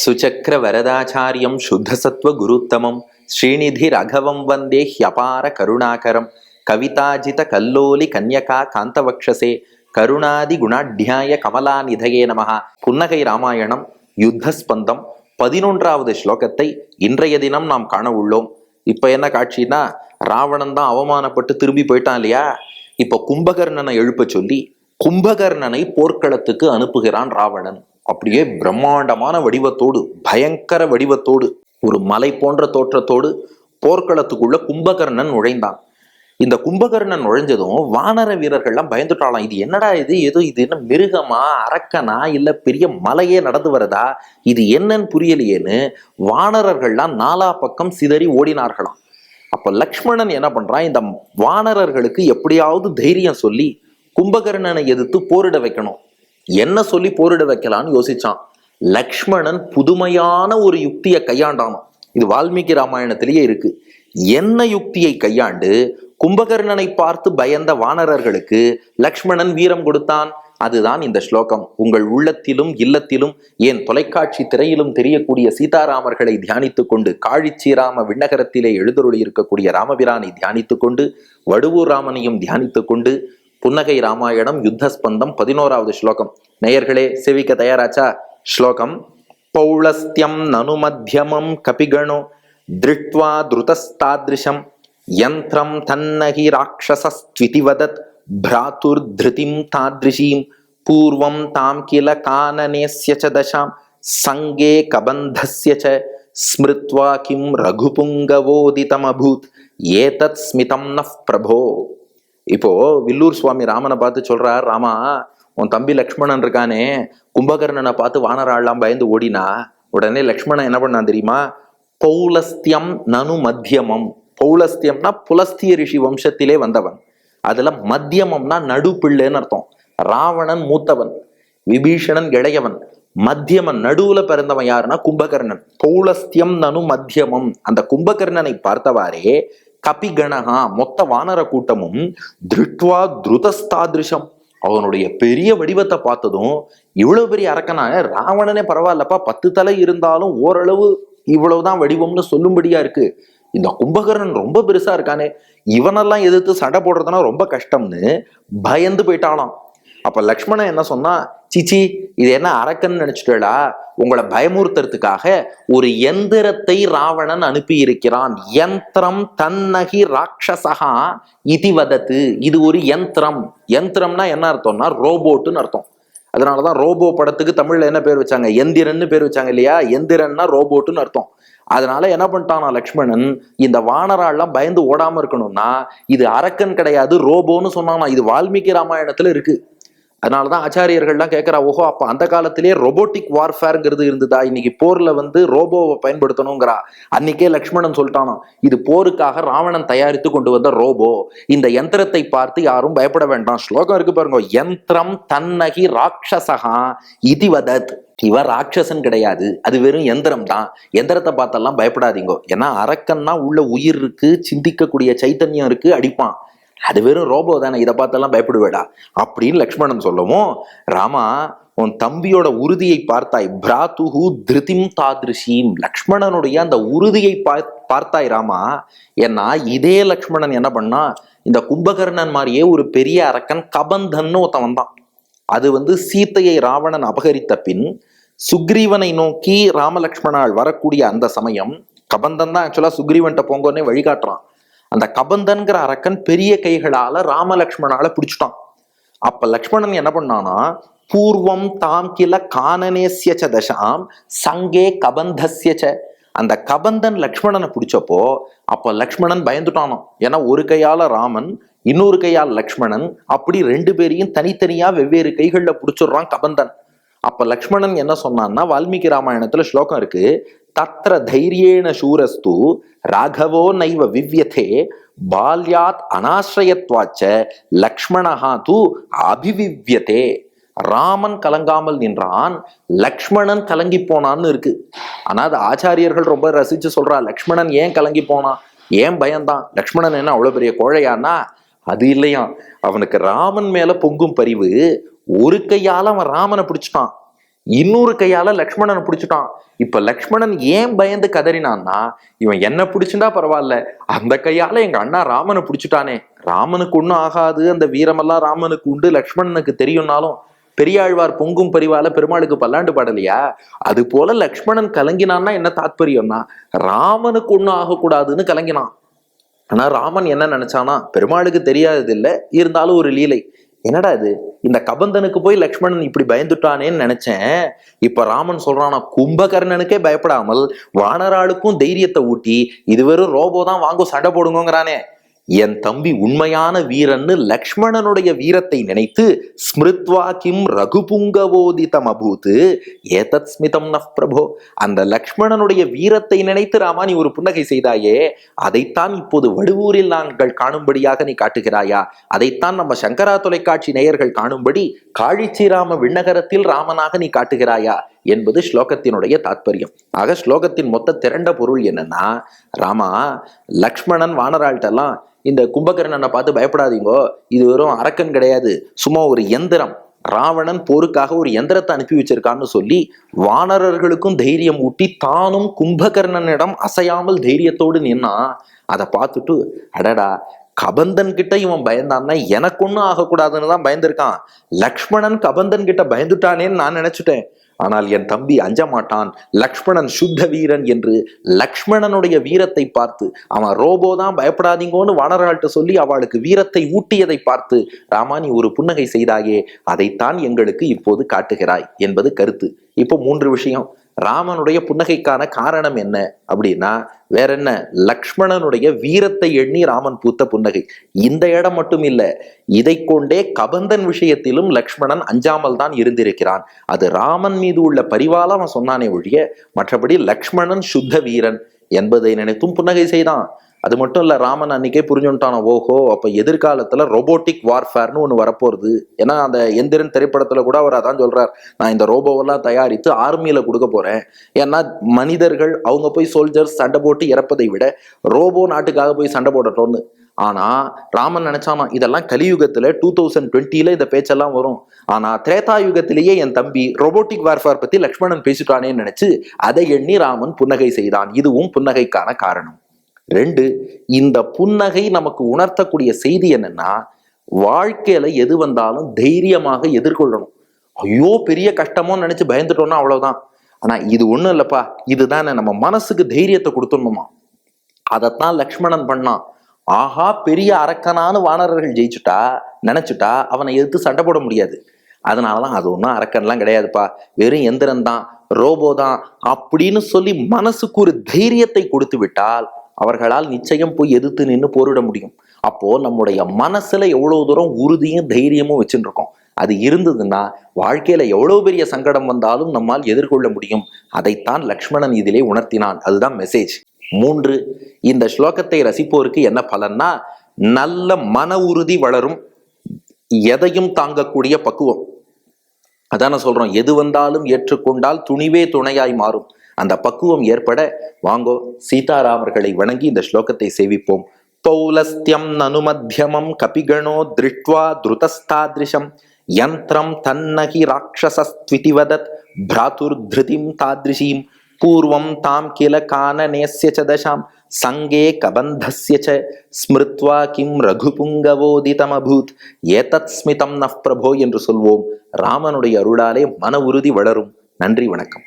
சுச்சக்கர வரதாச்சாரியம் சுத்தசத்வ குருத்தமம் ஸ்ரீநிதி ரகவம் வந்தே ஹ்யபார கருணாகரம் கவிதாஜித கல்லோலி கன்யகா காந்தவக்ஷசே கருணாதி குணாட்யாய கமலாநிதயே நமஹா. புன்னகை ராமாயணம் யுத்தஸ்பந்தம் 11வது ஸ்லோகத்தை இன்றைய தினம் நாம் காண உள்ளோம். இப்ப என்ன காட்சின்னா, ராவணன் தான் அவமானப்பட்டு திரும்பி போயிட்டான் இல்லையா. இப்ப கும்பகர்ணனை எழுப்ப சொல்லி கும்பகர்ணனை போர்க்களத்துக்கு அனுப்புகிறான் ராவணன். அப்படியே பிரம்மாண்டமான வடிவத்தோடு, பயங்கர வடிவத்தோடு, ஒரு மலை போன்ற தோற்றத்தோடு போர்க்களத்துக்குள்ள கும்பகர்ணன் நுழைந்தான். இந்த கும்பகர்ணன் நுழைஞ்சதும் வானர வீரர்கள்லாம் பயந்துட்டாலாம். இது என்னடா இது என்ன மிருகமா, அரக்கனா, இல்ல பெரிய மலையே நடந்து வரதா, இது என்னன்னு புரியலையேன்னு வானரர்கள்லாம் நாலா பக்கம் சிதறி ஓடினார்களாம். அப்ப லக்ஷ்மணன் என்ன பண்றான், இந்த வானரர்களுக்கு எப்படியாவது தைரியம் சொல்லி கும்பகர்ணனை எதிர்த்து போரிட வைக்கணும். என்ன சொல்லி போரிட வைக்கலான்னு யோசிச்சான். லக்ஷ்மணன் புதுமையான ஒரு யுக்தியை கையாண்டானோ. இது வால்மீகி ராமாயணத்திலேயே இருக்கு. என்ன யுக்தியை கையாண்டு கும்பகர்ணனை பார்த்து பயந்த வானரர்களுக்கு லக்ஷ்மணன் வீரம் கொடுத்தான்? அதுதான் இந்த ஸ்லோகம். உங்கள் உள்ளத்திலும் இல்லத்திலும் ஏன் தொலைக்காட்சி திரையிலும் தெரியக்கூடிய சீதாராமர்களை தியானித்துக் கொண்டு, காழிச்சீராம விண்ணகரத்திலே எழுந்தருளி இருக்கக்கூடிய ராமபிரானை தியானித்துக் கொண்டு, வடுவூர் ராமனையும் தியானித்துக் கொண்டு, புன்னகை ராமாயணம் யுத்தஸ்பந்தம் 11வது ஸ்லோகம். நேயர்களே, செவிக்க தயாராச்சா? ஸ்லோகம்: பௌளஸ்தியம் நனு மத்தியமம் கபிகணோ திருட்வா திருதஸ்தாத்ரிஷம் யந்திரம் தன்னகி ராட்சசஸ்த்விதி வதத் பிராதுர் திருதிம் தாத்ரிஷீம் பூர்வம் தாம் கில கானனேஸ்ய ச தசாம் சங்கே கபந்தஸ்ய ச ஸ்மிருத்வா கிம் ரகுபுங்கவோதிதமபூத் ஏதத் ஸ்மிதம் நஃப் பிரபோ. இப்போ வில்லூர் சுவாமி ராமனை பார்த்து சொல்றார், ராமா, உன் தம்பி லக்ஷ்மணன் இருக்கானே, கும்பகர்ணனை பார்த்து வானராள்லாம் பயந்து ஓடினா. உடனே லக்ஷ்மணன் என்ன பண்ணான் தெரியுமா? பௌலஸ்தியம் நனு மத்தியமம். பௌலஸ்தியம்னா புலஸ்திய ரிஷி வம்சத்திலே வந்தவன். அதுல மத்தியமம்னா நடு பிள்ளைன்னு அர்த்தம். ராவணன் மூத்தவன், விபீஷணன் இளையவன், மத்தியமன் நடுவுல பிறந்தவன் யாருன்னா கும்பகர்ணன். பௌலஸ்தியம் நனு மத்தியமம். அந்த கும்பகர்ணனை பார்த்தவாறே கபிகணஹா மொத்த வானர கூட்டமும் திருட்வா திருதஸ்தாதிருஷம், அவனுடைய பெரிய வடிவத்தை பார்த்ததும், இவ்வளவு பெரிய அரக்கனா, ராவணனே பரவாயில்லப்பா, 10 தலை இருந்தாலும் ஓரளவு இவ்வளவுதான் வடிவம்னு சொல்லும்படியா இருக்கு. இந்த கும்பகர்ணன் ரொம்ப பெருசா இருக்கானே, இவனெல்லாம் எதிர்த்து சண்டை போடுறதுனா ரொம்ப கஷ்டம்னு பயந்து போயிட்டானாம். அப்ப லக்ஷ்மணன் என்ன சொன்னா, சிச்சி, இது என்ன அரக்கன்னு நினைச்சுட்டா, உங்களை பயமுறுத்துறதுக்காக ஒரு எந்திரத்தை ராவணன் அனுப்பி இருக்கிறான். யந்திரம் தன்னகி ராட்சசகா இதி வதத்து. இது ஒரு யந்திரம். யந்திரம்னா என்ன அர்த்தம்னா ரோபோட்டுன்னு அர்த்தம். அதனாலதான் ரோபோ படத்துக்கு தமிழ்ல என்ன பேர் வச்சாங்க? எந்திரன்னு பேர் வச்சாங்க இல்லையா. எந்திரன்னா ரோபோட்டுன்னு அர்த்தம். அதனால என்ன பண்ணிட்டானா லக்ஷ்மணன், இந்த வானராள்லாம் பயந்து ஓடாம இருக்கணும்னா இது அரக்கன் கிடையாது, ரோபோன்னு சொன்னானா. இது வால்மீகி ராமாயணத்துல இருக்கு. அதனாலதான் ஆச்சாரியர்கள்லாம் கேட்கிறா, ஓஹோ, அப்ப அந்த காலத்திலேயே ரொபோட்டிக் வார்ஃபேர்ங்கிறது இருந்ததா? இன்னைக்கு போர்ல ரோபோவை பயன்படுத்தணுங்கிறா. அன்னைக்கே லக்ஷ்மணன் சொல்லிட்டானோ, இது போருக்காக ராவணன் தயாரித்து கொண்டு வந்த ரோபோ. இந்த யந்திரத்தை பார்த்து யாரும் பயப்பட வேண்டாம். ஸ்லோகம் இருக்கு பாருங்க, யந்திரம் தன்னகி ராட்சசகா இதி வதத். இவர் ராட்சசன் கிடையாது, அது வெறும் எந்திரம் தான். எந்திரத்தை பார்த்தெல்லாம் பயப்படாதீங்க. ஏன்னா அரக்கன்னா உள்ள உயிர் இருக்கு, சிந்திக்கக்கூடிய சைத்தன்யம் இருக்கு, அடிப்பான். அது வெறும் ரோபோ தானே, இதை பார்த்தெல்லாம் பயப்படுவேடா அப்படின்னு லக்ஷ்மணன் சொல்லவும், ராமா, உன் தம்பியோட உறுதியை பார்த்தாய். பிராத்துஹு திருதிம் தாத்ரிஷீம். லக்ஷ்மணனுடைய அந்த உறுதியை பார்த்தாய் ராமா. ஏன்னா இதே லக்ஷ்மணன் என்ன பண்ணா, இந்த கும்பகர்ணன் மாதிரியே ஒரு பெரிய அரக்கன் கபந்தன்னு ஒருத்தன் வந்தான். அது சீத்தையை ராவணன் அபகரித்த பின் சுக்ரீவனை நோக்கி ராமலக்ஷ்மணால் வரக்கூடிய அந்த சமயம், கபந்தன் தான் ஆக்சுவலா சுக்ரீவன்ட்ட போங்கன்னே வழிகாட்டுறான். அந்த கபந்தன்கிற அரக்கன் பெரிய கைகளால ராமலக்ஷ்மணால பிடிச்சிட்டான். அப்ப லக்ஷ்மணன் என்ன பண்ணானா, பூர்வம் தாம் கில கானனேஸ்ய ச தசாம் சங்கே கபந்தஸ்ய ச. அந்த கபந்தன் லக்ஷ்மணனை பிடிச்சப்போ அப்ப லக்ஷ்மணன் பயந்துட்டானோ. ஏன்னா ஒரு கையால ராமன், இன்னொரு கையால் லக்ஷ்மணன், அப்படி 2 பேரையும் தனித்தனியா வெவ்வேறு கைகள்ல பிடிச்சிடுறான் கபந்தன். அப்ப லக்ஷ்மணன் என்ன சொன்னான்னா, வால்மீகி ராமாயணத்துல ஸ்லோகம் இருக்கு, தத்ர தைரியேன சூரஸ்து ராகவோ நைவ விவ்யதே பால்யாத் அனாஸ்ரயத்வாச்ச லக்ஷ்மணஹா து அபிவிவ்யதே. ராமன் கலங்காமல் நின்றான், லக்ஷ்மணன் கலங்கி போனான்னு இருக்கு. ஆனா அது ஆச்சாரியர்கள் ரொம்ப ரசிச்சு சொல்றா, லக்ஷ்மணன் ஏன் கலங்கி போனான், ஏன் பயந்தான்? லக்ஷ்மணன் என்ன அவ்வளவு பெரிய கோழையானா? அது இல்லையா, அவனுக்கு ராமன் மேல பொங்கும் பரிவு. ஒரு கையால அவன் ராமனை பிடிச்சிட்டான், இன்னொரு கையால லக்ஷ்மணனை பிடிச்சிட்டான். இப்ப லக்ஷ்மணன் ஏன் பயந்து கதறினான்னா, இவன் என்ன பிடிச்சுட்டா பரவாயில்ல, அந்த கையால எங்க அண்ணா ராமனை பிடிச்சிட்டானே, ராமனுக்கு ஒண்ணும் ஆகாது, அந்த வீரமெல்லாம் ராமனுக்கு உண்டு, லக்ஷ்மணனுக்கு தெரியும்னாலும் பெரியாழ்வார் பொங்கும் பரிவால பெருமாளுக்கு பல்லாண்டு பாடலையா, அது போல லக்ஷ்மணன் கலங்கினான்னா என்ன தாத்பரியம்னா, ராமனுக்கு ஒண்ணும் ஆகக்கூடாதுன்னு கலங்கினான். ஆனா ராமன் என்ன நினைச்சானா, பெருமாளுக்கு தெரியாதது இல்லை, இருந்தாலும் ஒரு லீலை. என்னடா இது, இந்த கபந்தனுக்கு போய் லக்ஷ்மணன் இப்படி பயந்துட்டானேன்னு நினைச்சேன். இப்ப ராமன் சொல்றானா, கும்பகர்ணனுக்கே பயப்படாமல் வானராளுக்கும் தைரியத்தை ஊட்டி இது வெறும் ரோபோ தான், வாங்க சண்டை போடுங்கிறானே. என் தம்பி உண்மையான வீரன்னு லக்ஷ்மணனுடைய வீரத்தை நினைத்து ஸ்மிருத்வா கிம் ரகுபுங்கவோதிதம் அபூத் ஏதத் ஸ்மிதம் நஃப் பிரபோ, அந்த லக்ஷ்மணனுடைய வீரத்தை நினைத்து ராமா நீ ஒரு புன்னகை செய்தாயே, அதைத்தான் இப்போது வடுவூரில் நாங்கள் காணும்படியாக நீ காட்டுகிறாயா, அதைத்தான் நம்ம சங்கரா தொலைக்காட்சி நேயர்கள் காணும்படி காழிச்சிராம விண்ணகரத்தில் ராமனாக நீ காட்டுகிறாயா என்பது ஸ்லோகத்தினுடைய தாத்பரியம். ஆக ஸ்லோகத்தின் மொத்த திரண்ட பொருள் என்னன்னா, ராமா லக்ஷ்மணன் வானராள்கிட்டெல்லாம் இந்த கும்பகர்ணனை பார்த்து பயப்படாதீங்கோ, இது வெறும் அரக்கன் கிடையாது, சும்மா ஒரு எந்திரம், ராவணன் போருக்காக ஒரு எந்திரத்தை அனுப்பி வச்சிருக்கான்னு சொல்லி வானரர்களுக்கும் தைரியம் ஊட்டி தானும் கும்பகர்ணனிடம் அசையாமல் தைரியத்தோடு நின்னா. அதை பார்த்துட்டு அடடா, கபந்தன் கிட்ட இவன் பயந்தான்னா எனக்கு ஒன்றும் ஆகக்கூடாதுன்னு தான் பயந்துருக்கான், லக்ஷ்மணன் கபந்தன் கிட்ட பயந்துட்டானேன்னு நான் நினைச்சுட்டேன். ஆனால் என் தம்பி அஞ்ச மாட்டான், லக்ஷ்மணன் சுத்த வீரன் என்று லக்ஷ்மணனுடைய வீரத்தை பார்த்து, அவன் ரோபோ தான் பயப்படாதீங்கன்னு வானராள்கிட்ட சொல்லி அவளுக்கு வீரத்தை ஊட்டியதை பார்த்து ராமா நீ ஒரு புன்னகை செய்தாயே, அதைத்தான் எங்களுக்கு இப்போது காட்டுகிறாய் என்பது கருத்து. இப்போ 3 விஷயம். ராமனுடைய புன்னகைக்கான காரணம் என்ன அப்படின்னா வேற என்ன, லக்ஷ்மணனுடைய வீரத்தை எண்ணி ராமன் பூத்த புன்னகை. இந்த இடம் மட்டும் இல்ல, இதை கொண்டே கபந்தன் விஷயத்திலும் லக்ஷ்மணன் அஞ்சாமல் தான் இருந்திருக்கிறான். அது ராமன் மீது உள்ள பரிவால அவன் சொன்னானே ஒழிய, மற்றபடி லக்ஷ்மணன் சுத்த வீரன் என்பதை நினைத்தும் புன்னகை செய்தான். அது மட்டும் இல்ல, ராமன் அன்னைக்கே புரிஞ்சுட்டான, ஓஹோ அப்ப எதிர்காலத்துல ரோபோட்டிக் வார்ஃபேர்னு ஒண்ணு வரப்போறது. ஏன்னா அந்த எந்திரன் திரைப்படத்துல கூட அவர் அதான் சொல்றார், நான் இந்த ரோபோவெல்லாம் தயாரித்து ஆர்மியில கொடுக்க போறேன். ஏன்னா மனிதர்கள் அவங்க போய் சோல்ஜர்ஸ் சண்டை போட்டு இறப்பதை விட ரோபோ நாட்டுக்காக போய் சண்டை போடட்டோம்னு. ஆனா ராமன் நினைச்சானா, இதெல்லாம் கலியுகத்துல 2020 இந்த பேச்செல்லாம் வரும், ஆனா திரேதா யுகத்திலேயே என் தம்பி ரோபோட்டிக் வார்ஃபேர் பத்தி லக்ஷ்மணன் பேசிட்டானேன்னு நினைச்சு அதை எண்ணி ராமன் புன்னகை செய்தான். இதுவும் புன்னகைக்கான காரணம். 2, இந்த புன்னகை நமக்கு உணர்த்தக்கூடிய செய்தி என்னன்னா, வாழ்க்கையில எது வந்தாலும் தைரியமாக எதிர்கொள்ளணும். ஐயோ பெரிய கஷ்டமோ நினைச்சு பயந்துட்டோம்னா அவ்வளவுதான். ஆனா இது ஒண்ணும் இல்லப்பா, இதுதானே நம்ம மனசுக்கு தைரியத்தை கொடுத்துடணுமா. அதைத்தான் லக்ஷ்மணன் பண்ணான். ஆஹா பெரிய அரக்கனான வானரர்கள் ஜெயிச்சுட்டா நினைச்சுட்டா அவனை எதிர்த்து சண்டை போட முடியாது, அதனாலதான் அது ஒன்றும் அரக்கன்லாம் கிடையாதுப்பா, வெறும் எந்திரன் தான், ரோபோ தான் அப்படின்னு சொல்லி மனசுக்கு ஒரு தைரியத்தை கொடுத்து விட்டால் அவர்களால் நிச்சயம் போய் எதிர்த்து நின்று போரிட முடியும். அப்போ நம்முடைய மனசுல எவ்வளவு தூரம் உறுதியும் தைரியமும் வச்சுட்டு இருக்கோம், அது இருந்ததுன்னா வாழ்க்கையில எவ்வளவு பெரிய சங்கடம் வந்தாலும் நம்மால் எதிர்கொள்ள முடியும். அதைத்தான் லக்ஷ்மணன் இதிலே உணர்த்தினான். அதுதான் மெசேஜ். 3, இந்த ஸ்லோகத்தை ரசிப்போருக்கு என்ன பலன்னா, நல்ல மன உறுதி வளரும், எதையும் தாங்கக்கூடிய பக்குவம். அதான சொல்றோம், எது வந்தாலும் ஏற்றுக்கொண்டால் துணிவே துணையாய் மாறும். அந்த பக்குவம் ஏற்பட வாங்கோ சீதாராமர்களை வணங்கி இந்த ஸ்லோகத்தை சேவிப்போம். பௌலஸ்தியம் நனுமத்தியமம் கபிகணோ திருஷ்ட்வா திருதஸ்தாத்ரிஷம் யந்திரம் தன்னகி ராட்சசஸ்த்விதி வதத் பிராதுர் திருதிம் தாத்ரிஷீம் பூர்வம் தாம் கில கானனேஸ்ய ச தசாம் சங்கே கபந்தஸ்ய ச ஸ்மிருத்வா கிம் ரகுபுங்கவோதிதமபூத் ஏதத் ஸ்மிதம் நஃப் பிரபோ என்று சொல்வோம். ராமனுடைய அருளாலே மன உறுதி வளரும். நன்றி, வணக்கம்.